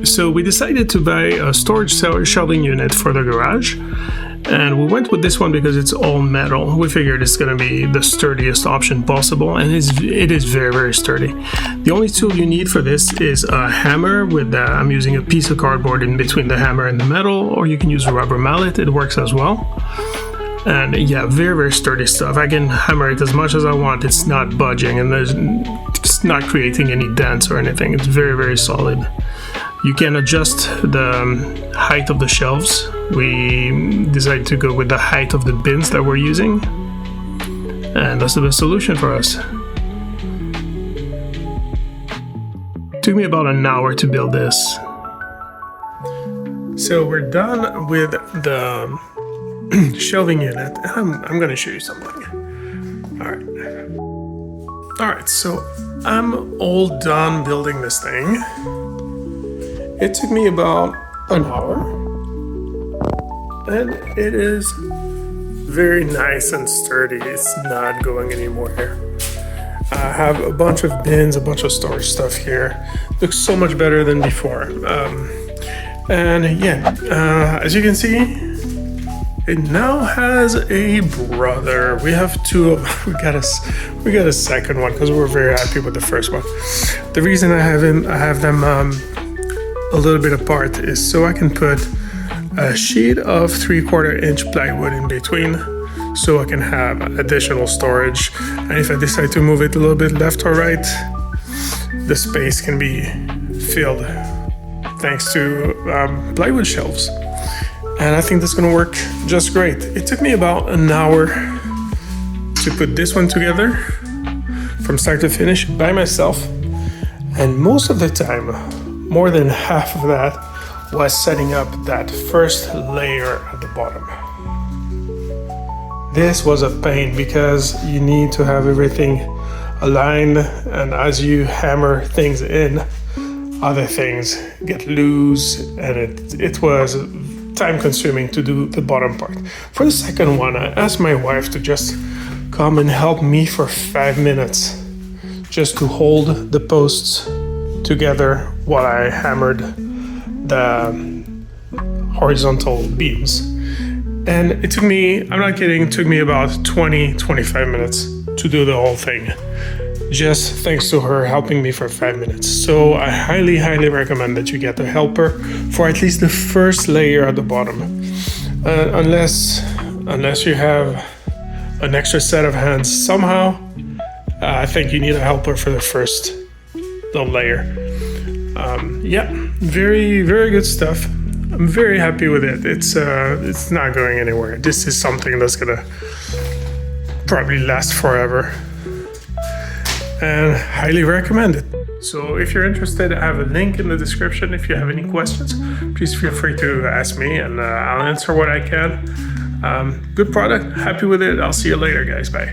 So we decided to buy a storage shelving unit for the garage, and we went with this one because it's all metal. We figured it's going to be the sturdiest option possible, and it is very, very sturdy. The only tool you need for this is a hammer. I'm using a piece of cardboard in between the hammer and the metal, or you can use a rubber mallet. It works as well. And yeah, very, very sturdy stuff. I can hammer it as much as I want. It's not budging, and it's not creating any dents or anything. It's very, very solid. You can adjust the height of the shelves. We decided to go with the height of the bins that we're using, and that's the best solution for us. It took me about an hour to build this. So we're done with the shelving unit, and I'm going to show you something. All right, so I'm all done building this thing. It took me about an hour, and it is very nice and sturdy. It's not going anywhere. I have a bunch of bins, a bunch of storage stuff here. Looks so much better than before. And yeah, as you can see, it now has a brother. We have two of them. We got a second one because we're very happy with the first one. The reason I have them a little bit apart is so I can put a sheet of 3/4 inch plywood in between, so I can have additional storage. And if I decide to move it a little bit left or right, the space can be filled thanks to plywood shelves. And I think that's gonna work just great. It took me about an hour to put this one together from start to finish by myself. And most of the time, more than half of that was setting up that first layer at the bottom. This was a pain because you need to have everything aligned, and as you hammer things in, other things get loose, and it was time consuming to do the bottom part. For the second one, I asked my wife to just come and help me for 5 minutes just to hold the posts together while I hammered the horizontal beams. And it took me, I'm not kidding, it took me about 20-25 minutes to do the whole thing, just thanks to her helping me for 5 minutes. So I highly, highly recommend that you get a helper for at least the first layer at the bottom. Unless you have an extra set of hands somehow, I think you need a helper for the first little layer. Yeah, very, very good stuff. I'm very happy with it. It's not going anywhere. This is something that's gonna probably last forever, and highly recommend it. So if you're interested, I have a link in the description. If you have any questions, please feel free to ask me, and I'll answer what I can. Good product, happy with it. I'll see you later, guys. Bye.